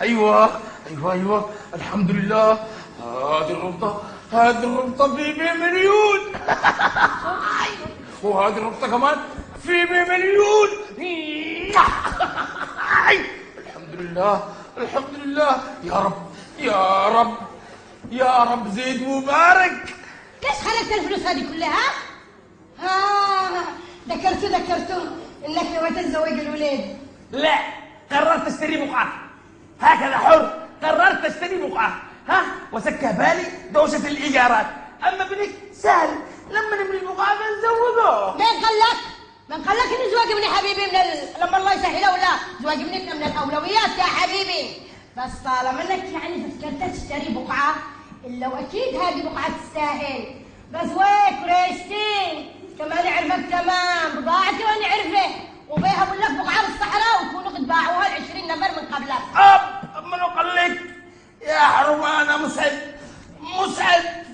ايوه ايوه ايوه الحمد لله. هذه الربطه في مليون. وهذه الربطه كمان في مليون. الحمد لله الحمد لله. يا رب يا رب يا رب زيد وبارك. ليش خلقت الفلوس هذه كلها؟ ذكرتوا انك نويت تزوج الولاد. لا، قررت اشتري بقعة، هكذا حر. قررت اشتري بقعة وسكه بالي دوشة الإيجارات. أما ابنك سهل، لما نبني البقعة بنزوجه. من قال لك إن زواج ابني حبيبي لما الله يسهله، ولا زواج ابنك من الأولويات يا حبيبي. بس طالما انك يعني فكرت تشتري بقعة، إلا وأكيد هذه بقعة تستاهل. بس ويك ريشتين كمان عرفك تمام، بضاعتي وأنا عرفه، وبيها بقول لك بقعة بالصحراء ويكونوا قد باعوها ل20 نفر من قبلك. منو قال لك؟ يا حرمة أنا مسعد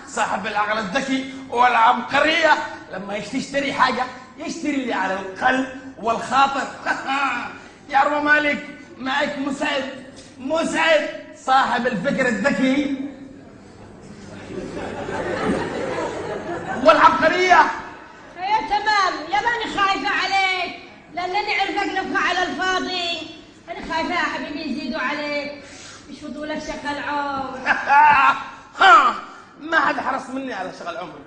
صاحب العقل الذكي والعبقرية. لما يشتري حاجة يشتري اللي على القلب والخاطر. يا حرمة مالك معك مسعد صاحب الفكر الذكي والعبقرية. يا تمام يا ماني خايفة عليك، لأنني عرفك نفخة على الفاضي. أنا خايفة يا حبيبي يزيدوا عليك، يشفطوا لك شغل عمر. ما حد حرص مني على شغل عمر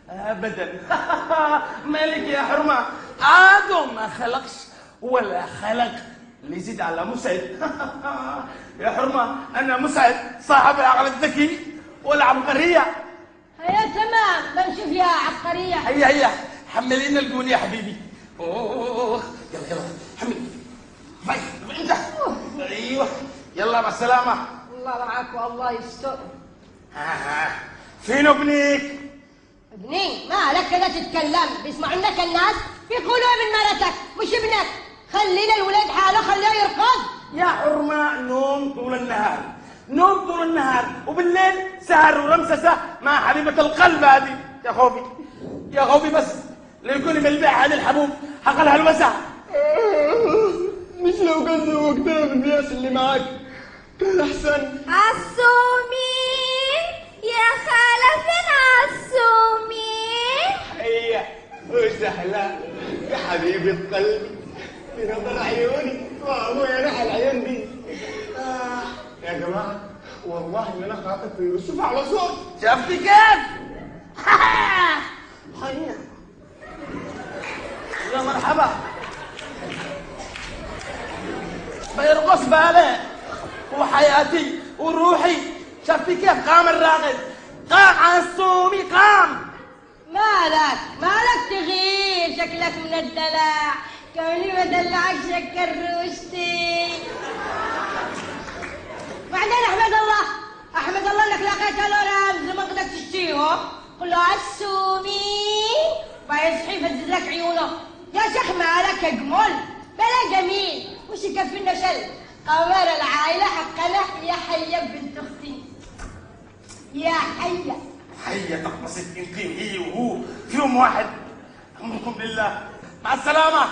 أبدا. مالك يا حرمة، آدم ما خلقش ولا خلق اللي يزيد على مسعد. يا حرمة أنا مسعد صاحب العقل الذكي والعبقرية. يا تمام بنشوف يا عبقرية. هيا حملينا الجون يا حبيبي. اوه يلا حمل. انت ايوه يلا مع السلامة. الله معك والله يستر. فين ابنك؟ ابني ما لك لا تتكلم، بيسمعوا لك الناس بيقولوا ابن مرتك مش ابنك. خلينا الولاد حاله، خليه يرقد. يا حرمة نوم طول النهار وبالليل سهر ورمسسة مع حبيبة القلب هذه. يا خوفي بس ليكون بالبيع هذه الحبوب حق الهلوسة. مش لو كان زوجتها بالناس اللي معاك كان أحسن. عصومي يا خالة، فين عصومي؟ هيا وسهلا يا حبيبة قلبي، بنظر عيوني وأبويا راح العيون دي. يا جماعة والله إن أنا خاطف في يوسف على صوت. شفتي كيف؟ هيا يا مرحبا. بيرقص بالي وحياتي وروحي. شفتي كيف قام الراقد؟ قام عصومي قام. مالك تغير شكلك من الدلع، كوني بدلعك شكل روشتي. بعدين احمد الله انك لقيت الورم زي ما قدرت تشتيهم. قل له عسومي فيصحي يفزز لك عيونه. يا شيخ مالك اجمل بلا جميل، وش يكفينا شل. قمر العائله حقنا يا حيه بنت اختي. يا حيه تقبصك انت وهي وهو في يوم واحد. امركم لله مع السلامة.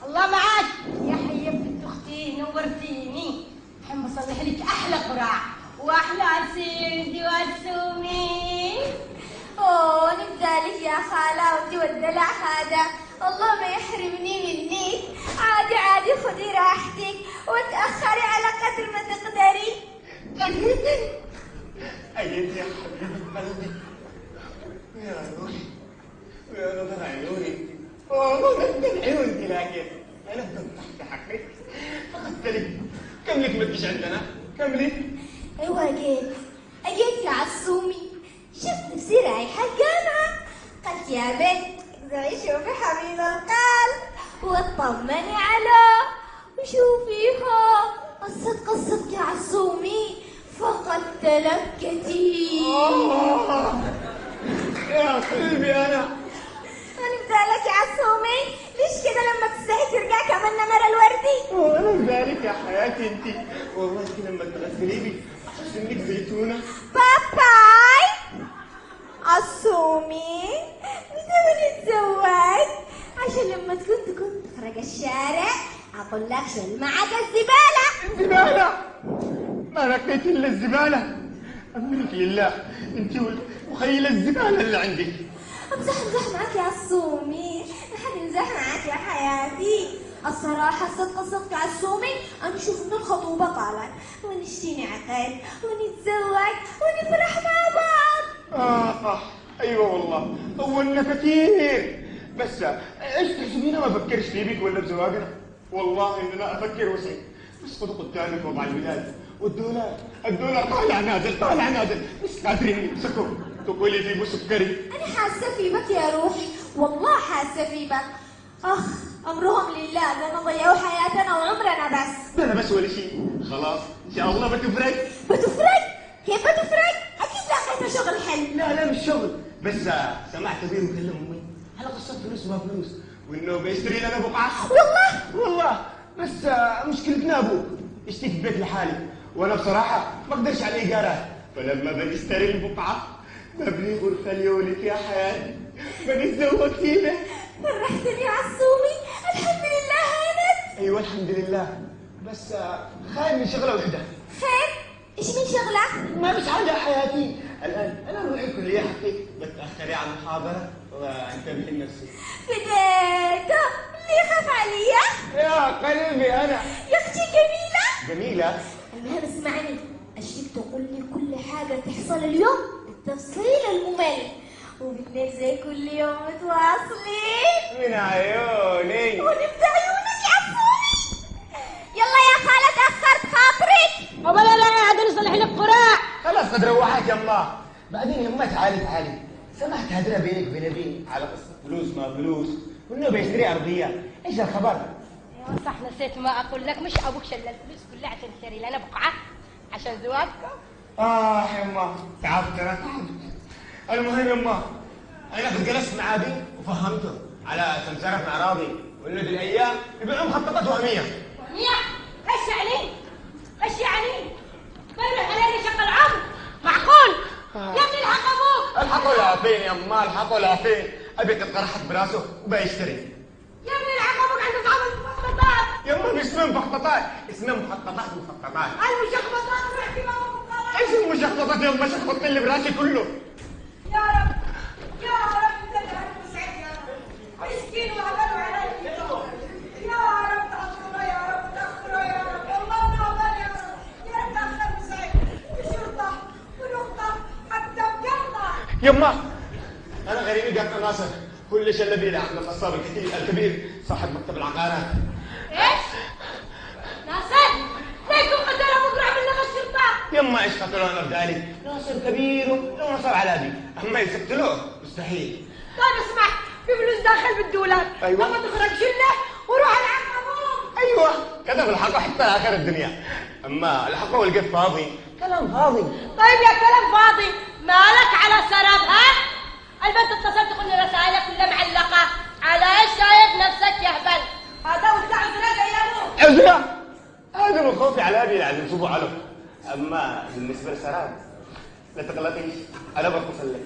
الله معك يا حيه بنت اختي، نورتيني. الحين بصلح لك احلى قراع واحلى عسيدي وعسومي. اوه نبدالك يا خالة وانتي والدلع هذا، الله ما يحرمني منك. عادي خذي راحتك وتأخري على قدر ما تقدري. أيدي يا حبيبة قلبي يا روحي ويا نظر عيوني. العيون دي لكن أنا تحت حقك. أخذت لك كم لك ما تجيش عندنا؟ كم لك؟ ايوه اجيت يا عصومي، شفت نفسي رايحة الجامعة. قلت يا بنت زي شوفي حبيب القلب واطمني عليه وشوفيها. قصتك يا عصومي فقد تلكتي. يا قلبي أنا بدالك يا عصومي، ليش كده لما تستحي ترجع كمان نمر الوردي؟ وانا بدالك يا حياتي انت، والله انت لما تغسلي لي احس انك زيتونه. باي عصومي نبغى نتزوج عشان لما تكون تخرج الشارع اقول لك شيل معك الزباله. الزبالة، ما لقيت إلا الزبالة. أمرك لله أنت وخيل الزبالة اللي عندك. امزح معك يا عصومي، ما حد يمزح معك يا حياتي. الصراحة صدق يا عصومي، أنا أشوف إن الخطوبة طالت ونشتري عقد ونتزوج ونفرح مع بعض. أيوة والله طولنا كثير، بس إيش تحسبيني ما أفكرش في بيك ولا بزواجنا؟ والله إن أنا أفكر وسعي، بس خذوا قدامك وضع البلاد والدولار طالع نازل، مش قادرين نمسكه. تقولي في سكري. أنا حاسة في بك يا روحي، والله حاسة في بك. أمرهم لله، بدنا ضيعوا حياتنا وعمرنا بس. ده أنا بس ولا شيء، خلاص إن شاء الله بتفرق. كيف بتفرق؟ أكيد لقيت شغل حلو. لا مش شغل، بس سمعت أبوي مكلم أمي على قصة فلوس ما فلوس، وإنه بيشتري لنا بقعة. والله بس مشكلتنا أبوه اشتري في بيت لحالي، وأنا بصراحة ما أقدرش على الإيجارات، فلما بنشتري البقعة ببني غرفة ليولك يا حياتي، بنتزوج فيها. فرحتني يا عصومي، الحمد لله هانت. أيوة الحمد لله، بس خايف من شغلة واحدة. خير؟ إيش من شغلة؟ ما فيش حاجة يا حياتي، الآن أنا أروح الكلية حقي، بتأخري على المحاضرة وأنتبه لنفسي. فديته اللي يخاف عليا يا قلبي أنا يا أختي جميلة. المهم اسمعني، أشيك تقول لي كل حاجة تحصل اليوم بالتفصيل الممل، وبالليل زي كل يوم متواصلين. من عيوني. ونبدأ عيونك يا عصومي. يلا يا خالة تأخرت خاطرك. لا هذا نصلح لك قراع. خلاص قد روحت يما. بعدين يما تعالي سمعت هدرة بينك وبين أبي على قصة فلوس ما فلوس، وإنه بيشتري أرضية، إيش الخبر؟ ايوه صح، نسيت ما اقول لك، مش ابوك شل الفلوس كلها عشان تشتري لنا بقعه عشان زواجكم. يما تعبت أنا. المهم يما أنا قد جلست مع أبي وفهمته على سمسرة في أراضي، وإنه ذي الأيام يبيعوا مخططات وهمية. ايش يعني؟ بيروح علينا شق العمر، معقول؟ يا ابني الحق ابوك. الحقوا له فين يما، الحقوا له فين؟ أبي قد قرحت براسه وبيشتري. يا ابني الحق ابوك عنده صعب المخططات. يما مش اسمه مخططات، اسمه مخططات. المشخبطات رحتي ما ايش المشخبطات يما؟ شخبطت اللي براسي كله. يا رب انت تعرف مسعد يا رب، مسكين وهبلوا علي. يا رب تأخره يا رب والله نعبان يا رب تأخر مسعد وشرطة ونقطة حتى بقرطة. يما انا غريبي قطع ناصر، كل شيء اللي عند القصاب الكبير صاحب مكتب العقارات. ايش؟ ناصر ليكم قتلوا بكره عملنا الشرطة. يما ايش قتلونا بذلك؟ ناصر كبير ولو نصر على ابي، اما يقتلوه مستحيل. طيب اسمع، في فلوس داخل بالدولار. أيوة. لما تخرج شله وروح العب ابوك. ايوه كذا بالحق حتى اخر الدنيا، اما الحق والقف فاضي، كلام فاضي. طيب يا كلام فاضي، مالك على سراب ها؟ البنت اتصلت تقول لي رسائلك كلها معلقه، على ايش شايف نفسك يا هبل؟ هذا وسع زرقاء يا ابو. ازرق هذا من خوفي على ابي لازم نشوفه علم، اما بالنسبه لسراب لا تقلقيش انا بتصل لك.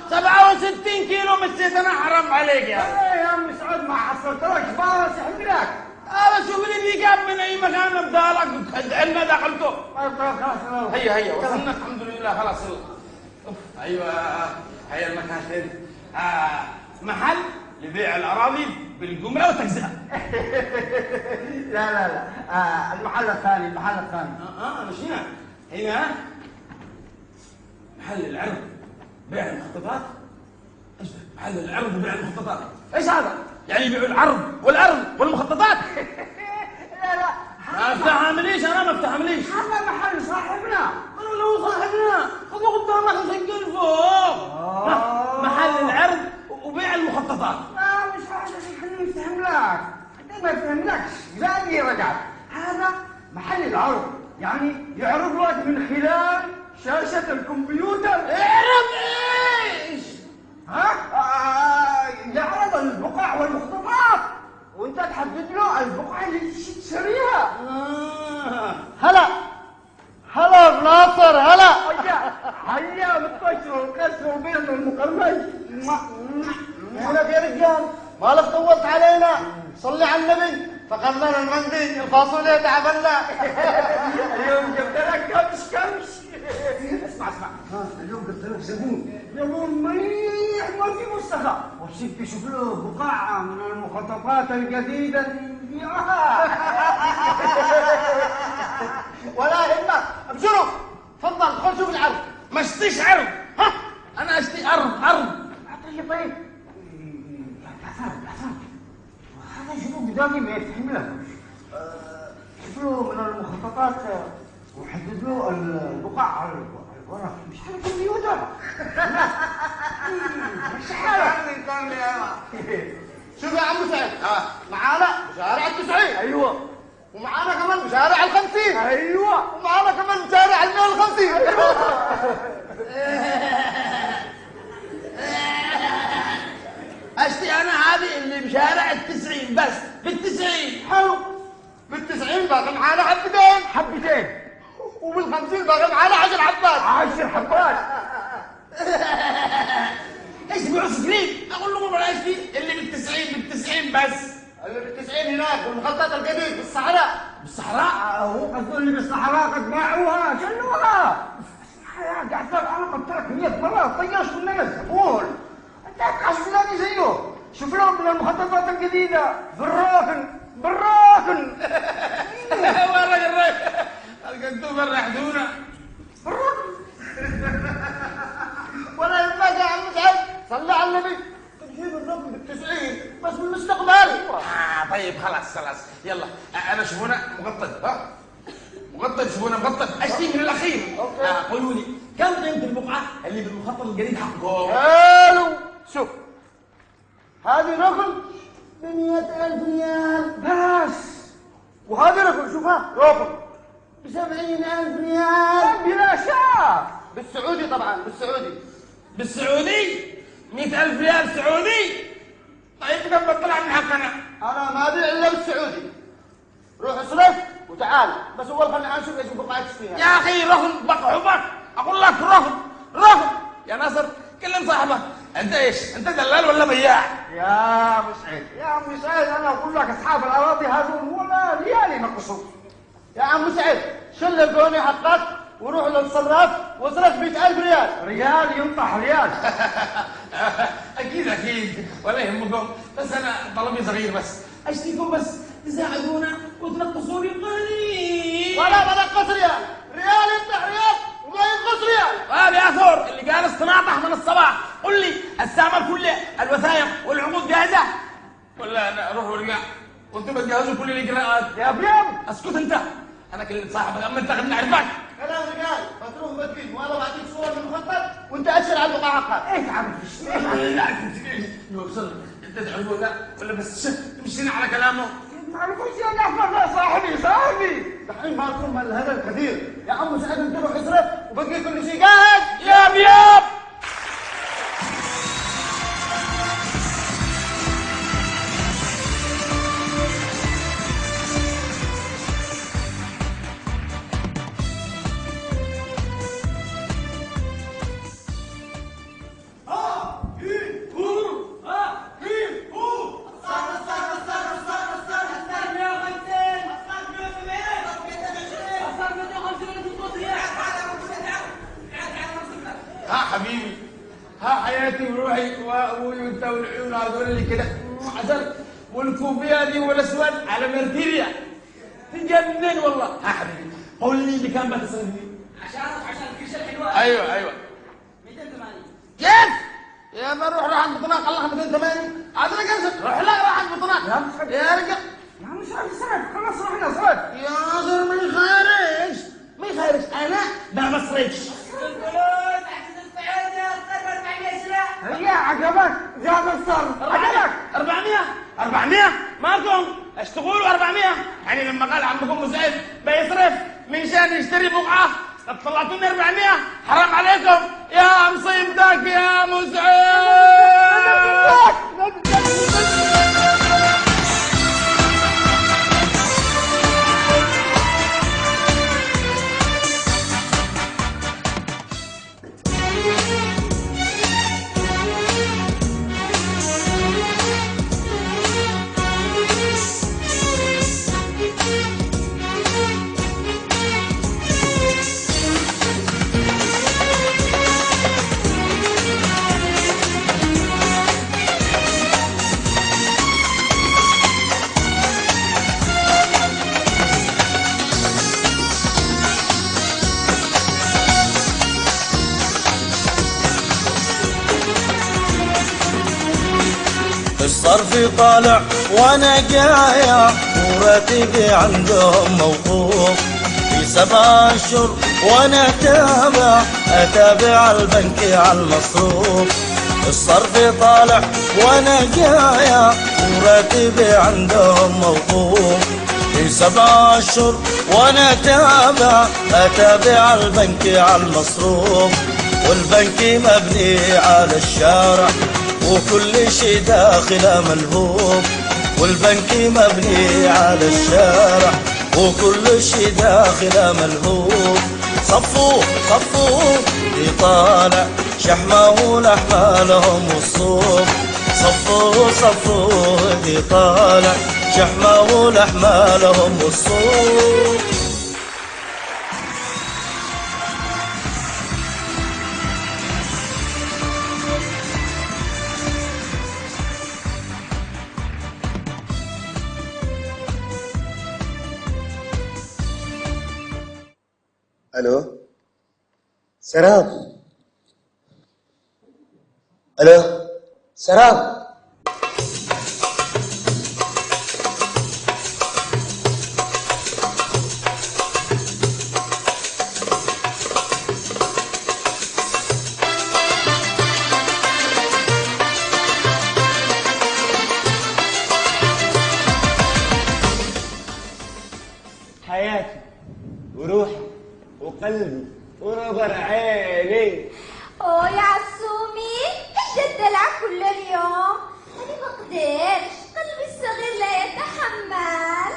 67 كيلو مشيت انا، حرام عليك يا ايه يا عم سعود ما حصلتلكش بارس احملك. شوف لي ذيك من اي مكان بدالك عندنا دخلته. طيب خلاص هيا وصلنا الحمد لله خلاص. ايوه هيا المكان فين؟ محل لبيع الاراضي بالجمله والتجزئه. لا لا لا المحل الثاني مش هنا. هنا محل العرض بيع المخططات. ايش ده؟ محل العرض وبيع المخططات، ايش هذا؟ يعني يبيعوا العرض والارض والمخططات؟ لا لا ما افتحمليش انا، ما افتحمليش. هذا محل صاحبنا. انا لو صاحبنا خذوا قدامك مسجل فوق. محل العرض وبيع المخططات. لا مش هذا اللي يفهم لك، انت ما يفهملكش زي رجعت. هذا محل العرض، يعني يعرض لك من خلال شاشة الكمبيوتر. اعرض ايش؟ يعرض البقع والمخططات وانت تحدد له البقعة اللي تشتريها. هلا بناصر، هلا. هيا بالكسر والكسر والبيض والمقرمش. هلا يا رجال، مالك طولت علينا؟ صلي على النبي، فقدنا المندي، الفاصوليا تعبنا. اليوم جبت لك كمش. اسمع اليوم قلت لك زبون مليح ما في مستخى، وسيب تشوف له بقعة من المخططات الجديدة اللي نبيعها. ولا يهمك، ابشروا، تفضل خذ شوف العرض. ما اشتيش عرض، انا اشتي ارض. طيب هذا زبون قدامي ما يفهم له. شوف له من المخططات وحدد له البقع الورق مش على الكمبيوتر. مش حالك. شوف يا عم سعيد، معانا شارع ال90. ايوه ومعانا كمان شارع ال50. ايوه ومعانا كمان شارع ال150. اشتي انا هذه اللي بشارع ال90 بس بال90. حلو، بال90 باقي معانا حبتين. وبال50 باقي معانا 10 حبات. 10 حبات. ايش تبيعوا سكرين؟ اقول لهم بلاش دي اللي بال90 بس. اللي بال90 هناك والمخطط الجديد بالصحراء. هو قصده اللي بالصحراء قد باعوها شلوها. يا جعفر انا قلت لك 100 مره طيشت لنا الزبون. انت هتحصلني زيه. شوف لهم من المخططات الجديده بالراكن. وين الراجل القدوم ريحتونا. ولا يهمك يا عم سعيد، صلي على النبي، تجيب الرقم بال90 بس بالمستقبل. طيب خلاص يلا. انا شوفونا مغطى شوفونا مغطى. اشتي من الاخير. قولوا لي كم قيمه البقعه اللي بالمخطط الجديد حقكم؟ حلو، شوف هذه رقم ب100,000 ريال بس. وهذه رقم، شوفها رقم ب70,000 ريال بلا شك. بالسعودي طبعا، بالسعودي 100,000 ريال سعودي. طيب كم بطلع من حقنا؟ انا ما ابيع الا بالسعودي. روح اصرف وتعال، بس اول خلينا نشوف ايش البقعه تشتريها. يا اخي رهن بقعبك، اقول لك رهن يا ناصر. كلم صاحبك. انت ايش؟ انت دلال ولا بياع؟ يا عم سعيد انا اقول لك اصحاب الاراضي هذول ولا ريال ينقصوا. يا عم سعيد شل البوني حقك وروح للصراف واصرف 100,000 ريال. ريال ينطح ريال. اكيد ولا يهمكم، بس انا طلبي صغير بس. اشتيكم بس تساعدونا وتنقصوني قليل. ولا بنقص ريال يفتح ريال وما ينقص ريال. طيب يا ثور اللي قال استناطح من الصباح، قل لي السامر كله الوثائق والعقود جاهزه ولا نروح ورقع وانتم بتجهزوا كل الاجراءات؟ يا بيض اسكت انت، انا كلمت صاحبك اما انت خليني اعرفك. كلام رجال بتروح بتجيب وانا بعطيك صور من المخطط وانت اشر على البقعه حقك. ايش عارف لا انت تعرفه ولا بس تمشينا على كلامه؟ ما اعرفش يا جعفر. صاحبي دحين ما لكم هذا الكثير. يا عم سعيد انت روح اصرف وبقي كل شيء جاهز. يا بياب حياتي وروحي وانت والعيون هذول اللي كده عسل، والكوفيه دي والاسود على مرتيريا تجنن والله. ها حبيبي قول لي اللي كان بتصرف لي عشان الكيشه الحلوه. ايوه 280. كيف؟ يا ما روح عند بطناق الله 280 عاد انا قصد روح لا روح عند بطناق يا رجال. يا عم سعد خلاص رحنا سعد. يا زلمه ما يخارج ما يخارج، انا ما بصرفش. الفلوس احسن السعود يا اخي 400 سلاح. هيا عجبك زاد الصرف عجبك 400 مالكم اشتغلوا 400 يعني لما قال عمكم مسعد بيصرف من شان يشتري بقعه قد طلعتوني 400 حرام عليكم يا مصيبتك يا مسعد. الصرف طالع وانا جاية وراتبي عندهم موقوف في 7 اشهر وانا اتابع البنك على المصروف. الصرف طالع وانا جاية وراتبي عندهم موقوف في 7 اشهر وانا اتابع البنك على المصروف. والبنك مبني على الشارع وكل شي داخله ملهوف. والبنك مبني على الشارع وكل شي داخله ملهوف. صفوه يطالع شحمه ولحمه لهم الصوف. صفوه يطالع شحمه ولحمه لهم الصوف. الو سراب. الو سراب. حياتي وروحي وقلبي ونظر عيني. اوه يا عصومي ايش الدلع كل اليوم؟ انا بقدرش، قلبي الصغير لا يتحمل.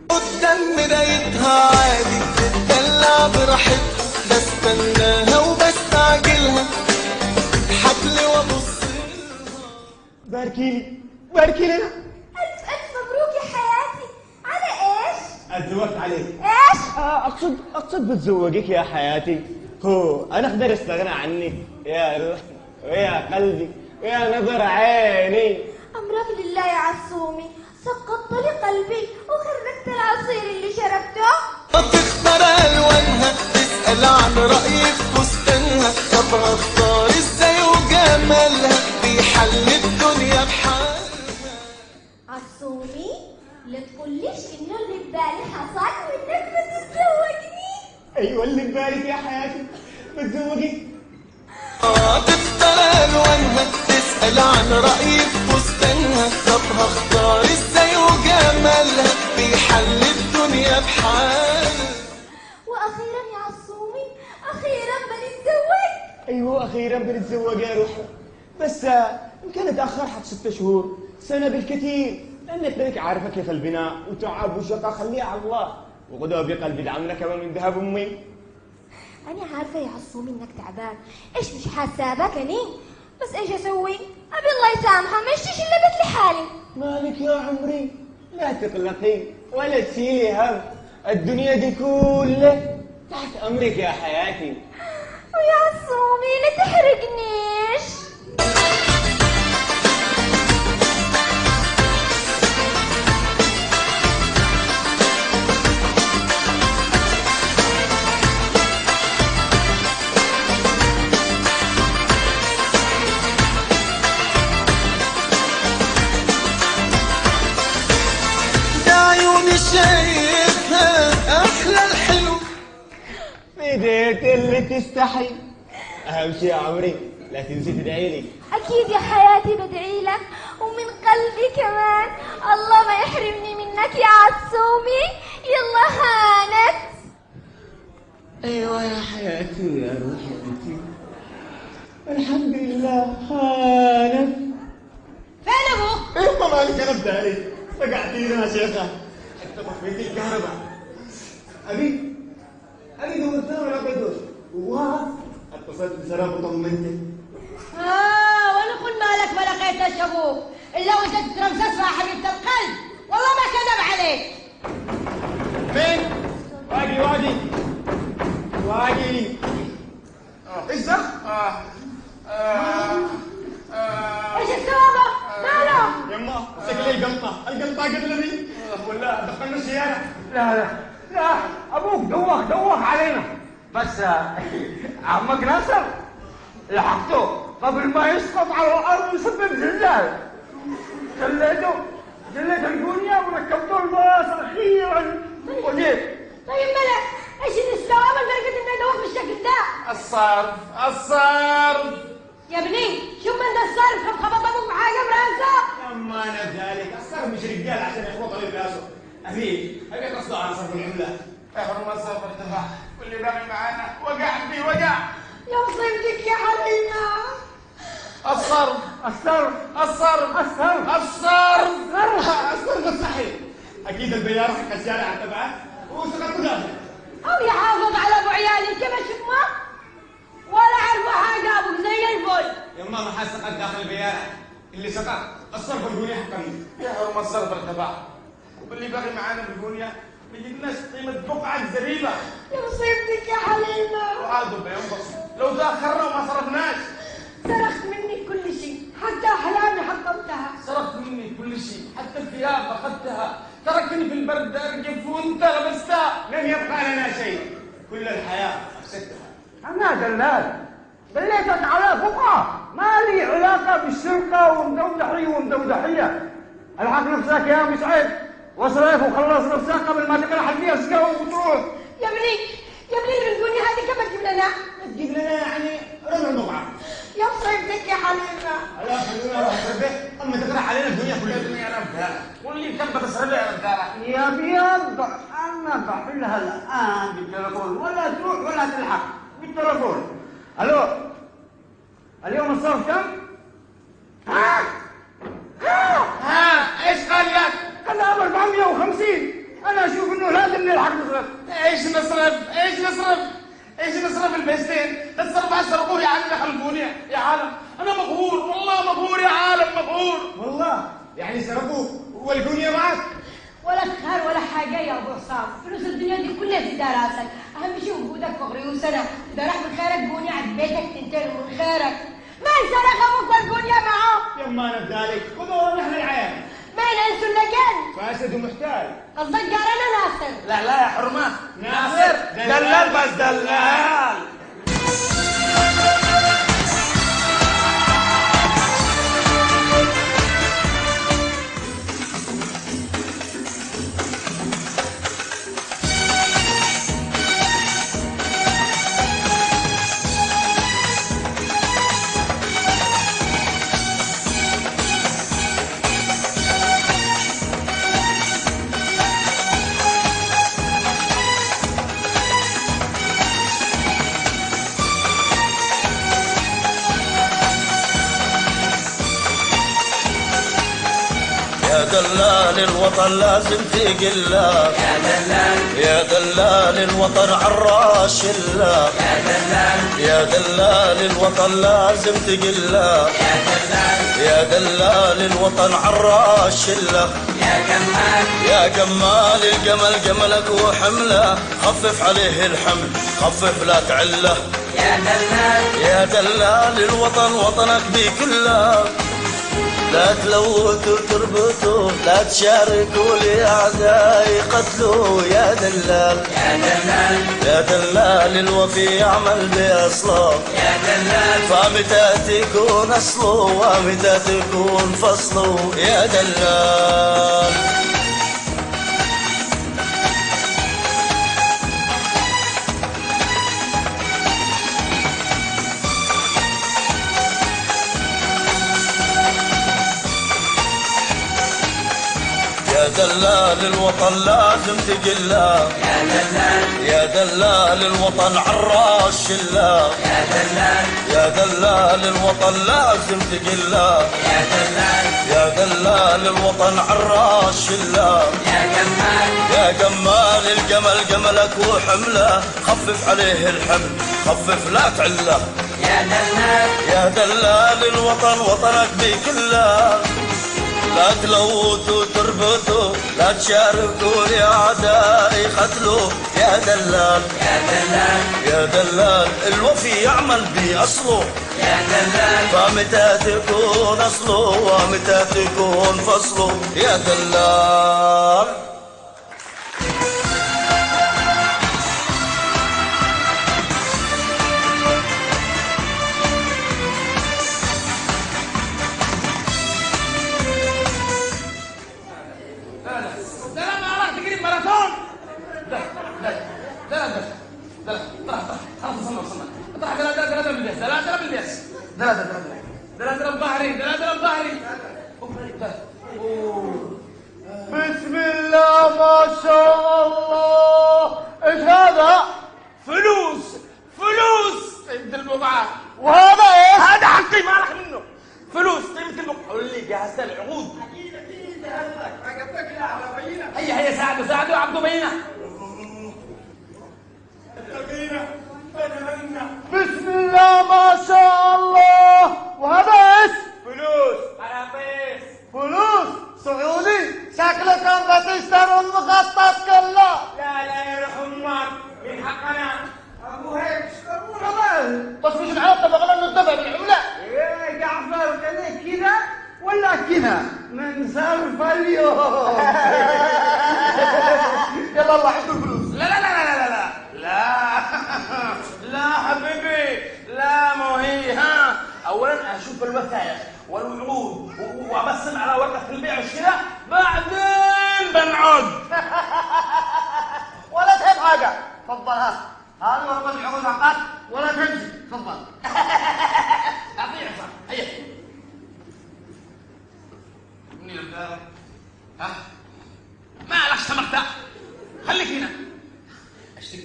قدام مرايتها عادي تدلع براحتها، بستناها وبستعجلها حبل وابص لها. باركيلي الف مبروك يا حياتي. على ايش؟ اتزوجت عليك. ايش؟ اقصد بتزوجك يا حياتي. هو انا اقدر استغنى عنك يا روحي ويا قلبي ويا نظر عيني. امرك لله يا عصومي، سقطت لي قلبي وخرجت العصير اللي شربته. تختار الوانها تسأل عن رأيي في فستانها، طب هختار ازاي وجمالها بيحل الدنيا بحالها. عصومي لا تقوليش انه اللي ببالي حصل وانك بتتزوجني. ايوه اللي ببالك يا حياتي بتزوجك. تختار الوانها تسأل عن رأيي في فستانها، طب هختار ازاي وجمالها بيحل الدنيا بحالها. واخيرا يا عصومي اخيرا بنتزوج. ايوه اخيرا بنتزوج يا روحي، بس يمكن اتاخر حق 6 شهور سنه بالكثير، لانك لك عارفه كيف البناء وتعب وشقه. خليها على الله وغدوه بقلبي دعمنا كمان من ذهب امي. انا عارفه يا عصومي انك تعبان، ايش مش حاسه بكني، بس ايش اسوي؟ ابي الله يسامحه ما اشتيش الا بيت لحالي. مالك يا عمري لا تقلقي ولا تشيلي هم، الدنيا دي كلها تحت امرك يا حياتي. ويا عصومي لا تحرقنيش. بديت اللي تستحي. اهم شيء يا عمري لا تنسي تدعي لي. أكيد يا حياتي بدعي لك ومن قلبي كمان. الله ما يحرمني منك يا عصومي. يلا هانت. ايوه يا حياتي يا روحي انتي. الحمد لله هانت. فين ابوك؟ ايوه مالك انا بداري فقعتينا يا شيخه حتى طفيتي الكهرباء. ابي دورتها ولا بدور اتصلت بسراب وطمنتك. وانا اقول مالك ما لقيتش ابوك الا وجدت رمسيس مع حبيبة القلب. والله ما كذب عليك. مين؟ واقي ايش ده؟ ايش السبب؟ ماله؟ يما شكلي القمطة قتلني ولا دخلنا السيارة. لا ابوك دوخ علينا بس عمك ناصر لحقته قبل ما يسقط على الارض ويسبب زلزال. جليت الدنيا وركبته الباص اخيرا وجيت. طيب ملك ايش السبب لدرجة انه يدوخ بالشكل ده؟ الصرف يا ابني شو من ده الصرف خبط ابوك بحاجة براسه؟ يما انا بذلك الصرف مش رجال عشان يخبط عليه براسه. ابي قصده على صرف العملة. حرمة الصرف ارتفع واللي باقي معانا وقع. يا مصيبتك يا حليمة. الصرف الصحي. اكيد البيار حق الشارع تبعه وسقط داخل. او يحافظ على ابو عيالي كما شفنا ولا عرفوا حاجة ابوك زي الفل. يما ما حد سقط داخل البيارة اللي سقط الصرف الدنيا حقا. يا حرمة الصرف ارتفع واللي باقي معانا بالدنيا ما جبناش قيمة بقعة زريبة. يا مصيبتك يا حليمة. وعادوا بينبص لو تأخرنا وما صرفناش. سرقت مني كل شيء حتى أحلامي حطمتها. سرقت مني كل شيء حتى الثياب أخذتها. تركتني في البرد أرجف وأنت لبستها. لن يبقى لنا شيء. كل الحياة أفسدتها. انا دلال دليتك على فقعة ما لي علاقة بالسرقة ومدودحية. الحق نفسك يا مسعد واصرف وخلص نفسك قبل ما تقلع الفيسكا وتروح. يا ابني البنية هذه كم تجيب لنا؟ تجيب لنا يعني ربع بقعة. يا مصيبتك يا حليمة. لا خلونا نروح نسرح أما تقرأ علينا الدنيا كلها. يا رب واللي كم بتسرب يا رب. يا بيض انا بحلها الان بالتليفون ولا تروح ولا تلحق بالتليفون. الو اليوم الصرف كم؟ ها ايش قال لك؟ قال 450. انا اشوف انه لازم نلحق نصرف. ايش نصرف البيستين؟ تصرف على السرقور يا عم خلفوني يا عالم. انا مبهور والله مبهور يا عالم مبهور. والله يعني سرقوك والدنيا معك. ولا تخار ولا حاجة يا أبو عصام. فلوس الدنيا دي كلها في دراسك. أهم شيء وجودك فقري وسنة. إذا راح من خيرك بني عند بيتك تنتهي من خيرك. ما انسرق أبوك والبنية معه. يما أنا بذلك خذوا نحن العيال. ما ينسوا اللجان. فاسد ومحتاج. قصدك قارنا ناصر. لا يا حرمة ناصر دلال بس دلال. يا دلال الوطن لازم تقله. يا دلال الوطن عراش الله. يا دلال الوطن لازم تقله. يا دلال الوطن عراش الله. يا جمال الجمل جملك وحمله. خفف عليه الحمل خفف لا تعله. يا دلال الوطن وطنك بكله. لا تلوثوا تربطوا لا تشاركوا لأعداء قتلوا. يا دلال يا دلال الوفي يعمل بأصله. فمتى تكون أصله ومتى تكون فصله. يا دلال يا دلال الوطن لازم تقله، يا دلال يا دلال الوطن عراش شله، يا دلال يا دلال الوطن لازم تقله، يا دلال يا دلال الوطن عراش شله، يا جمال يا جمال الجمل جملك وحمله، خفف عليه الحمل خفف لا تعله، يا دلال يا دلال الوطن وطنك بكله، لا تلوثوا تربطوا لا تشاركوا لأعداء قتلوا، يا دلال يا دلال يا دلال الوفي يعمل بأصله، يا دلال فمتى تكون أصله ومتى تكون فصله، يا دلال. ده ما راح تجري ماراثون. ده خلاص وصلنا اطلع ده بالبيس ده بالبيس ده بظهري ده بظهري. بسم الله ما شاء الله. ايش هذا؟ فلوس قيمة البضاعة. وهذا ايش؟ هذا حقي ما راح منه. فلوس قيمة البضاعة. قول لي جهزت العقود. هيا ساعدوا عبدو بينا. بسم الله ما شاء الله. وهذا ايش؟ فلوس سعودي. شكلك انت تشتري المخطط كله. لا يا حمار من حقنا. ابو هيك اشترونا بقى. بس مش معانا بغلا ندفع بالعمله. ايه جعفر كذا كذا ولا كذا من صرف اليوم. يلا الله عنده الفلوس. لا حبيبي لا مو هي. ها اولا اشوف الوثائق والوعود وابصم على ورقه البيع والشراء بعدين بنعود. ولا تهب حاجه. تفضل هذه ورقه العقود عقد ولا تمشي. تفضل. اعطيه عصا. هيا مني الباب. ها ما لك سمكتها. خليك هنا. اشتك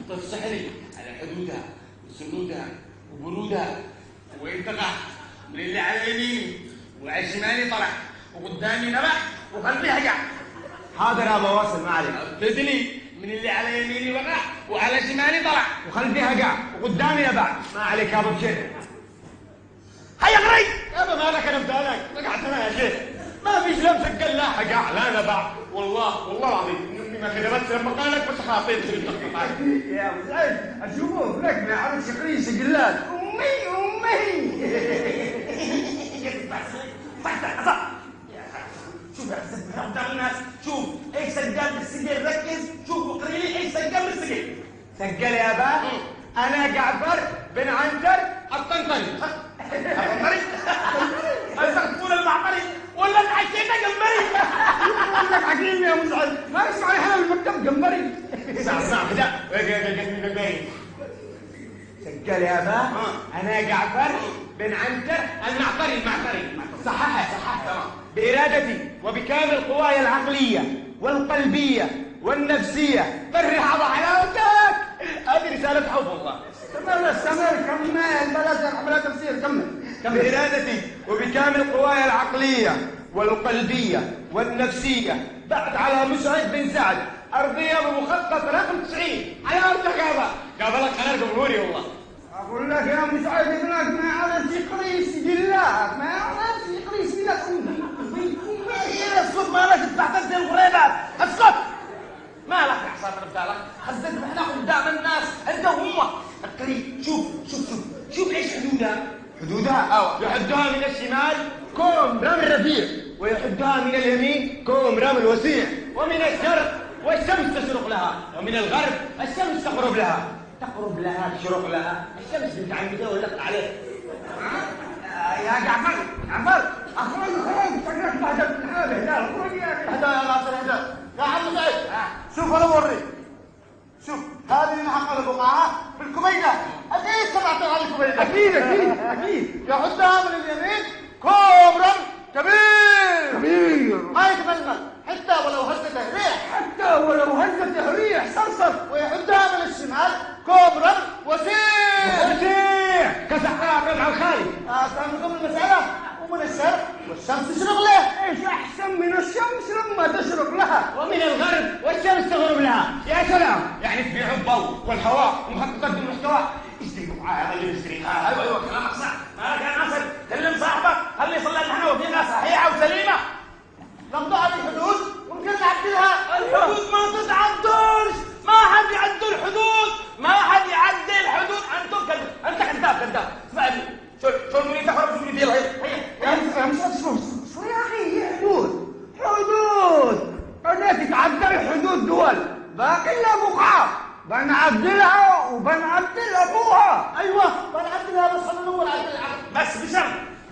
تفصح لي على حدودها وسنودها وبرودها، وين تقع من اللي على يميني وعلى شمالي طلع وقدامي نبح وخلفي هقع. حاضر يا ابو واصل ما عليك. ابتدلي من اللي على يميني وقع وعلى شمالي طلع وخلفيها قاع وقدامي بعد. ما عليك يا ابو بشير. هيا غري. يابا مالك انا بدالك. قعدت انا يا شيخ. ما فيش لمسه قلاحه قاع لا نبع. والله العظيم اني ما كذبت لما قالك بس حاطيت في يا ابو سعيد اشوفه لك ما يعرفش يقريش قلال. امي شوف يا سيدي قدام الناس. شوف ايش سجل بالسجل. ركز شوف وقري لي ايش سجل بالسجل. سجل يا با. انا جعفر بن عنتر الطنطري. الطنطري قصدك تقول المعمري ولا انت حكيتك جمبري؟ لك عقيم يا ابو سعيد ما اسمع هنا المكتب جمبري. اسمع كده. سجل يا با. انا جعفر بن عنتر المعطري. صححها تمام. بارادتي وبكامل قواي العقليه والقلبيه والنفسيه فرح على حلاوتك. هذه رساله حب والله. استمر كمل بلاش عمليه تفسير كمل. بإرادتي وبكامل قواي العقلية والقلبية والنفسية بعد على مسعد بن سعد أرضية بمخطط رقم 90 على أرض غابة. قابلك أنا جمهوري والله. اقول لك يا ابو سعيد ابنك ما يعرفش يقريش قلات ما يعرفش يقريش قلات. اسكت مالك تحت زي الغريبات. اسكت مالك يا حسام رجالك. حزنت احنا قدام الناس انت وهم. القريب شوف ايش حدودها. يحدها من الشمال كوم رمل رفيع ويحدها من اليمين كوم رمل وسيع، ومن الشرق والشمس تشرق لها، ومن الغرب الشمس تغرب لها. تشرق لها الشمس بنت عمتها ولا عليه. يا جعفر اخرج شكلك بهدلت الحاله. لا اخرج يا اخي. هذا يا ناصر هذا يا عم سعيد. شوف انا بوريك. شوف هذه محمد البقعه في الكوبيده. اكيد سمعت عن الكوبيده. اكيد يحطها من اليمين كوم رمل كبير ما يتململ. لكم المسألة ومن الشرق والشمس تشرق له. ايش احسن من الشمس لما تشرق لها؟ ومن الغرب والشمس تغرب لها. يا سلام، يعني تبيع الضوء والهواء ومحققات المحتوى. اشتري بقعة هذا اللي بيشتريها. ايوه كلامك صح. مالك يا ناصر؟ كلم صاحبك خليه يصلح لنا وفينا صحيحة وسليمة. نقطع الحدود ممكن نعدلها. الحدود ما تتعدلش، ما حد يعدل الحدود، ما حد يعدل الحدود. انتم كذاب، انت كذاب. اسمعني، شو المريد تخرب شو المريد؟ يلا يا مش شو يا اخي؟ هي حدود انا تتعدل حدود دول، باقي لها بقعة بنعدلها وبنعدل ابوها. ايوه بنعدلها، بس خلينا نقول عدل العقد بس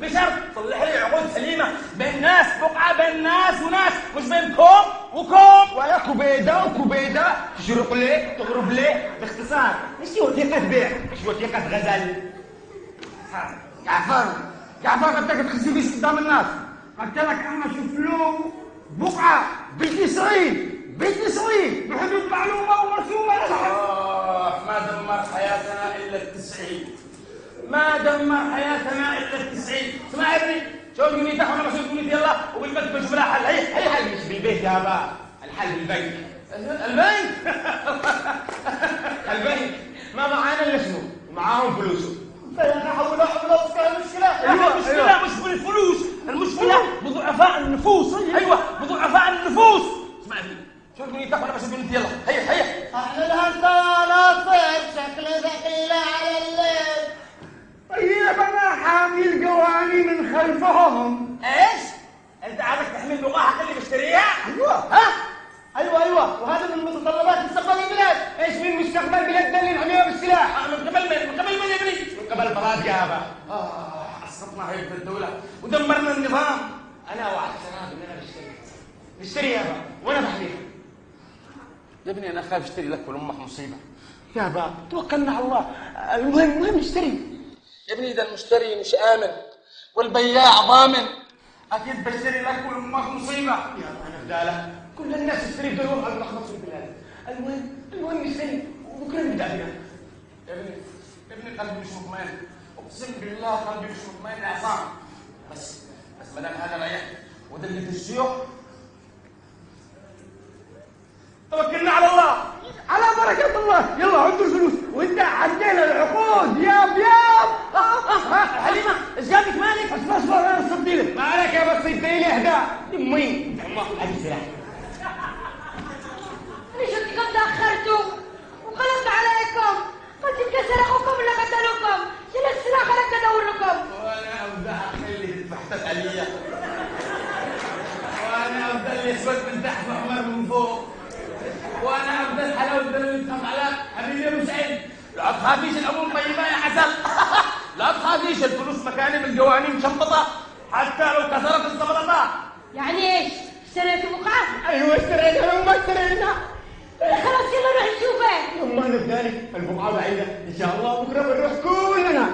بشرط صلح لي عقود سليمه بين ناس، بقعه بين ناس وناس، مش بين كوم وكوم ولا كبيدة وكبيدة تشرق ليه تغرب ليه. باختصار مش وثيقة بيع، مش وثيقة غزل. جعفر انت تخزينيش قدام الناس. قلت لك انا شوف له بقعة ب90 بحدود معلومة ومرسومة للحد. ما دمر حياتنا الا ما دمر حياتنا الا 90. اسمع يا ابني، شو الجنيه تاخذ انا بشوف الجنيه يلا وبالبنك بشوف لها حل. هي حل مش بالبيت يابا، الحل بالبنك. البنك ما معانا الا شنو؟ معاهم فلوسه. لا حول ولا قوه الا بالله. المشكله مش بالفلوس، المشكله بضعفاء النفوس. ايوه بضعفاء النفوس. اسمع يا ابني، شو الجنيه تاخذ انا بشوف الجنيه يلا. هي احنا الهندسه شكل ثقيل على الليل. طيب انا حامل قواني من خلفهم. ايش؟ انت عايزك تحمل بقاحك اللي مشتريها؟ ايوه وهذا من متطلبات مستقبل البلاد. ايش من مستقبل بلاد ده اللي نعملها بالسلاح؟ من قبل من يا ابني؟ من قبل براد يابا. عصبنا هيبة الدولة ودمرنا النظام. انا وعد سناد ان انا بشتري يابا وانا بحميها. يا ابني انا خايف اشتري لك ولامك مصيبة. يابا توكلنا على الله، المهم نشتري. يا ابني ده المشتري مش آمن والبياع ضامن، أكيد بشتري لك ولأمك مصيبة. يابا أنا بدالة، كل الناس تشتري بدون أربع خمس بالله. المهم نشتري وبكرة نبدأ بنا. يا ابني قلبي مش مطمئن، أقسم بالله قلبي مش مطمئن يا عصام. بس ما دام هذا ريح ودلة الشيوخ توكلنا على الله. على بركة الله. يلا عدوا الفلوس وانت عدينا العقود. ياب حليمة ايش جابك مالك؟ اصبر انا صدي لك. مالك يا بس اديني اهداء. امي ادي سلاح. انا شفتكم تاخرتوا وقلبت عليكم، قلت يمكن سرقوكم ولا قتلوكم، شيل السلاح خليك ادور لكم. وانا ابدا اخلي تحت عليا، وانا ابدا الاسود من تحت واحمر من فوق، وانا ابدا الحلاوه اللي تخاف عليك حبيبي يا ابو سعيد. لا تخافيش الامور طيبه يا عسل. لا تخافيش الفلوس مكاني بالجوانين مشمطه حتى لو كسرت الزبطه. يعني ايش؟ اشتريتوا بقعة؟ ايوه اشترينا وما اشترينا. خلاص يلا نروح نشوفه. يما نبدالك البقعة بعيدة ان شاء الله بكره بنروح كلنا.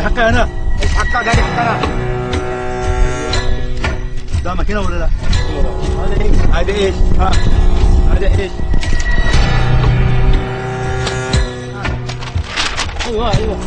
حقي انا. ايش حقك؟ هذه حق انا. قدامك هنا ولا لا؟ هذا ايش؟ هذا ايش؟ ها؟ هذا ايش؟ ايوه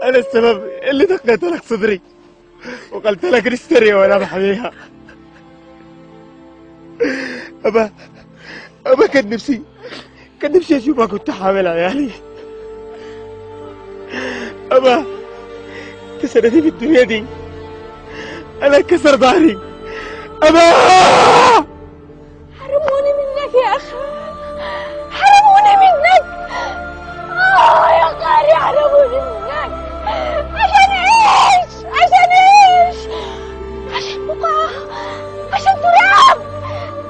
أنا السبب اللي دقيت لك صدري وقلت لك نشتري وأنا بحميها. أبا كان نفسي أشوفك كنت حامل عيالي. أبا كسرتي في الدنيا دي، أنا كسر ظهري. أبا حرموني منك يا أخي، حرموني منك. يا قاري حرموني منك. عشان ايش؟ عشان ايش؟ عشان بقعة، عشان تراب،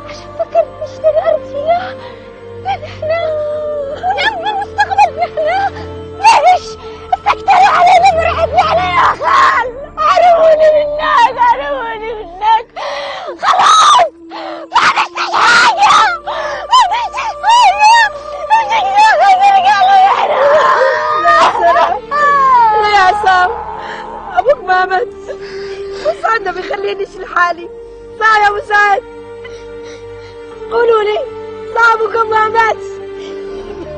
عشان فكرت نشتري أرض فيها نحن ونأمن مستقبل نحن. ليش؟ استكتروا علينا فرحتنا علينا يا خال. حرموني منك، حرموني منك. خلاص ما عملتش حاجة، ما عملتش حاجة. لا يا عصام، ابوك ما مات، مسعد ما بيخلينيش لحالي. صح يا مسعد؟ قولوا لي صح ابوك ما مات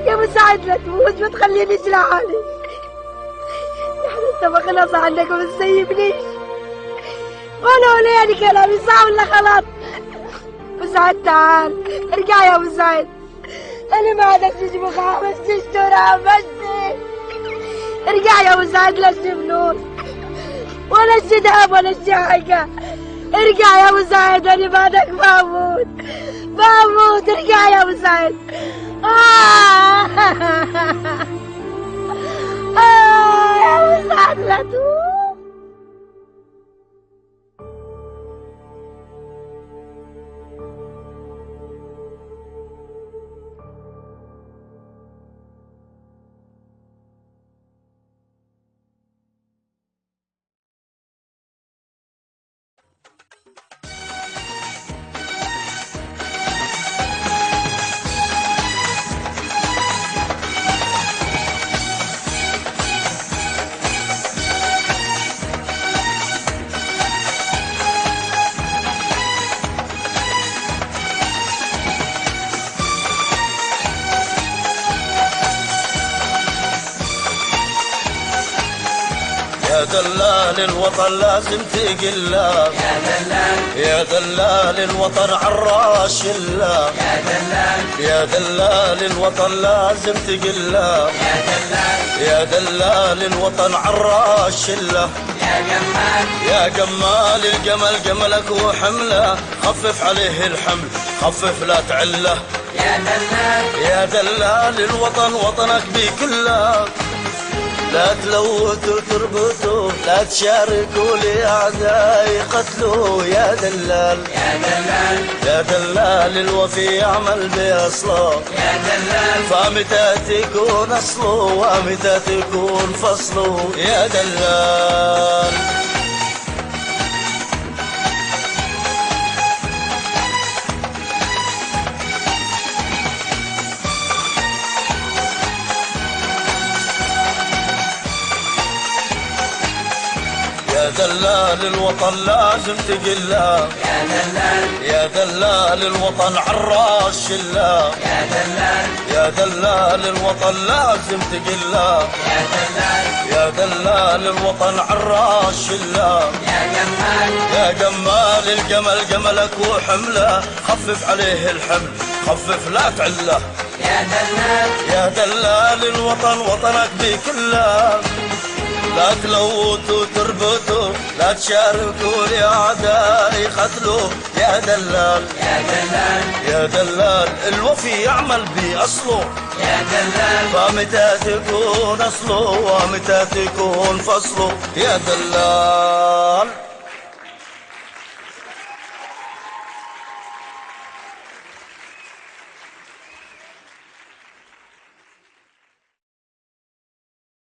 يا مسعد؟ لا تموت، ما تخلينيش لحالي. يعني انت ما خلص عنك وما تسيبنيش. قولوا لي يعني كلامي صح ولا غلط؟ مسعد تعال، ارجع يا مسعد. أنا ما عندكش بقعة، مشيش تراب، مشي. ارجع يا مساعد، لا شي فلوس ولا شي ذهب ولا شي حاجة. ارجع يا مساعد، أنا بعدك بموت بموت. ارجع يا مساعد. يا مساعد لا تموت. يا دلال الوطن لازم تقله، يا دلال يا دلال الوطن عراش الله، يا دلال يا دلال الوطن لازم تقله، يا دلال يا دلال الوطن عراش الله. يا جمال يا جمال الجمل جملك وحمله، خفف عليه الحمل خفف لا تعله يا دلال يا دلال الوطن وطنك بكله لا تلوت وتربطوا لا تشاركوا لأعداء يقتلوا يا دلال يا دلال يا دلال الوفي يعمل بأصله يا دلال فمتى تكون أصله ومتى تكون فصله يا دلال يا دلال الوطن لازم تقله يا دلال يا دلال الوطن عراش شله يا دلال يا دلال الوطن لازم تقله يا دلال يا دلال الوطن عراش شله يا جمال يا جمال الجمل جملك وحمله خفف عليه الحمل خفف لا تعله يا دلال يا دلال الوطن وطنك بكله لا تلوتوا تربطوا لا تشاركوا لأعداء يقتلوا يا دلال يا دلال يا دلال الوفي يعمل بأصله يا دلال فمتى تكون أصله ومتى تكون فصله يا دلال